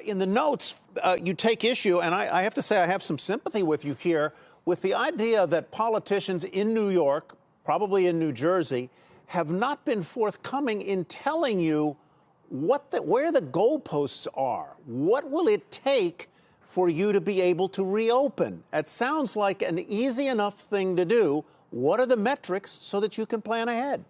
In the notes, you take issue, and I have to say I have some sympathy with you here, with the idea that politicians in New York, probably in New Jersey, have not been forthcoming in telling you where the goalposts are. What will it take for you to be able to reopen? It sounds like an easy enough thing to do. What are the metrics so that you can plan ahead?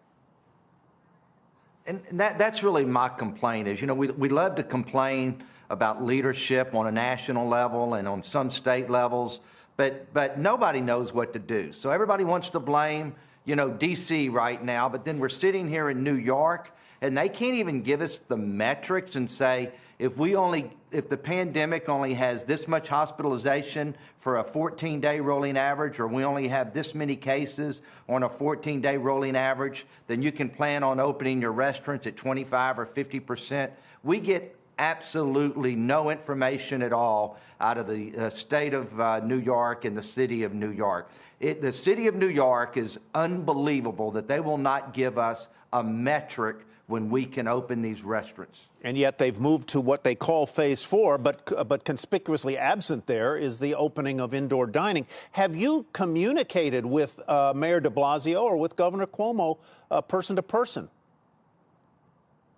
And that's really my complaint is, we love to complain about leadership on a national level and on some state levels, but nobody knows what to do. So everybody wants to blame, D.C. right now, but then we're sitting here in New York and they can't even give us the metrics and say, if the pandemic only has this much hospitalization for a 14-day rolling average, or we only have this many cases on a 14-day rolling average, then you can plan on opening your restaurants at 25 or 50%. We get absolutely no information at all out of the state of New York and the city of New York. The city of New York is unbelievable that they will not give us a metric when we can open these restaurants. And yet they've moved to what they call phase 4, but conspicuously absent there is the opening of indoor dining. Have you communicated with Mayor de Blasio or with Governor Cuomo person to person?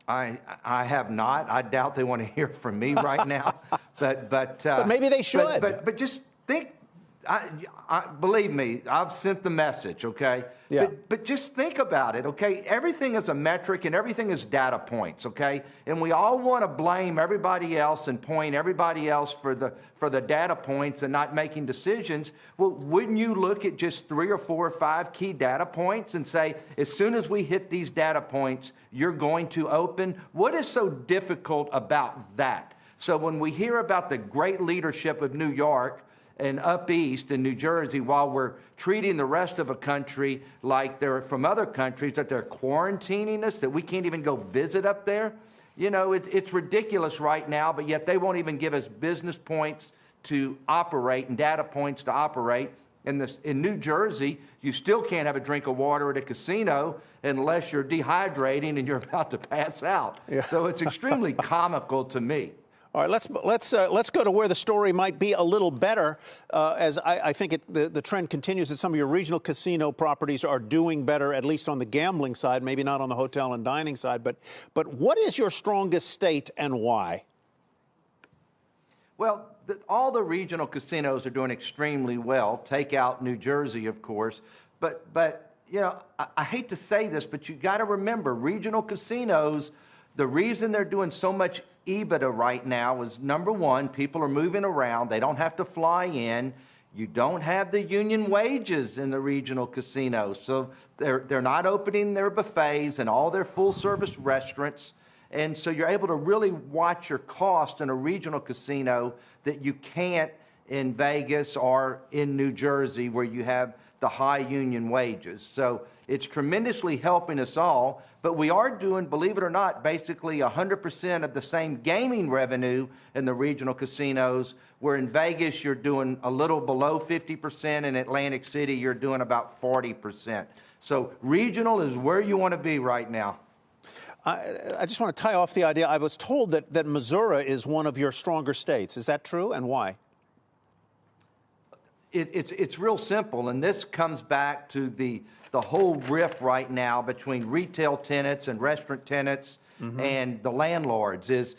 I have not. I doubt they want to hear from me right now. But maybe they should. But just think. Believe me, I've sent the message, okay? Yeah. But just think about it, okay? Everything is a metric and everything is data points, okay? And we all want to blame everybody else and point everybody else for the data points and not making decisions. Well, wouldn't you look at just 3 or 4 or 5 key data points and say, as soon as we hit these data points, you're going to open? What is so difficult about that? So when we hear about the great leadership of New York and up east in New Jersey, while we're treating the rest of the country like they're from other countries, that they're quarantining us, that we can't even go visit up there. It's ridiculous right now, but yet they won't even give us business points to operate and data points to operate. In New Jersey, you still can't have a drink of water at a casino unless you're dehydrating and you're about to pass out. Yeah. So it's extremely comical to me. All right, let's go to where the story might be a little better, as I think the trend continues that some of your regional casino properties are doing better, at least on the gambling side, maybe not on the hotel and dining side. But what is your strongest state and why? Well, all the regional casinos are doing extremely well. Take out New Jersey, of course. But I hate to say this, but you got to remember, regional casinos, the reason they're doing so much EBITDA right now is, number one, people are moving around. They don't have to fly in. You don't have the union wages in the regional casinos. So they're not opening their buffets and all their full-service restaurants. And so you're able to really watch your cost in a regional casino that you can't in Vegas or in New Jersey, where you have the high union wages. So it's tremendously helping us all, but we are doing, believe it or not, basically 100% of the same gaming revenue in the regional casinos, where in Vegas you're doing a little below 50%, in Atlantic City you're doing about 40%. So regional is where you want to be right now. I just want to tie off the idea. I was told that Missouri is one of your stronger states. Is that true, and why? It's real simple, and this comes back to the whole rift right now between retail tenants and restaurant tenants and the landlords. Is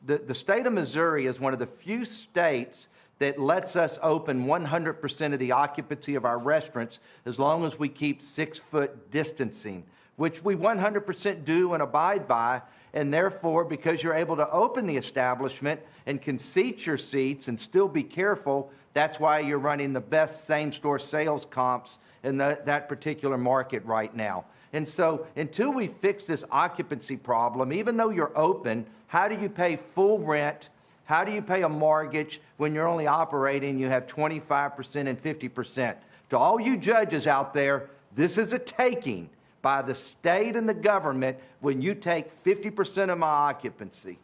the state of Missouri is one of the few states that lets us open 100% of the occupancy of our restaurants as long as we keep 6-foot distancing, which we 100% do and abide by. And therefore, because you're able to open the establishment and can seat your seats and still be careful, that's why you're running the best same-store sales comps in that particular market right now. And so until we fix this occupancy problem, even though you're open, how do you pay full rent? How do you pay a mortgage when you're only operating, you have 25% and 50%? To all you judges out there, this is a taking by the state and the government when you take 50% of my occupancy.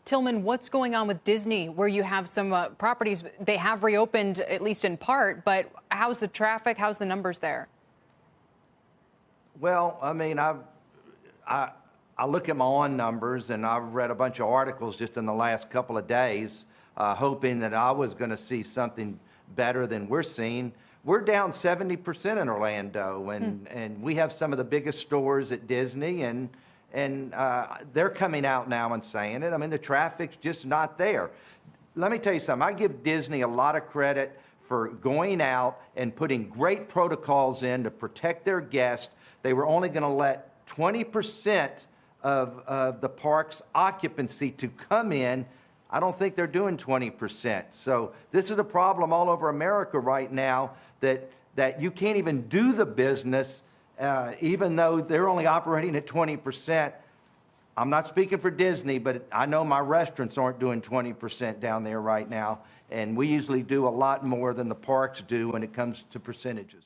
Tillman, what's going on with Disney, where you have some properties, they have reopened, at least in part, but how's the traffic? How's the numbers there? Well, I mean, I look at my own numbers, and I've read a bunch of articles just in the last couple of days, hoping that I was going to see something better than we're seeing. We're down 70% in Orlando, and we have some of the biggest stores at Disney, and they're coming out now and saying it. I mean, the traffic's just not there. Let me tell you something. I give Disney a lot of credit for going out and putting great protocols in to protect their guests. They were only going to let 20% of the park's occupancy to come in. I don't think they're doing 20%. So this is a problem all over America right now, that you can't even do the business even though they're only operating at 20%. I'm not speaking for Disney, but I know my restaurants aren't doing 20% down there right now, and we usually do a lot more than the parks do when it comes to percentages.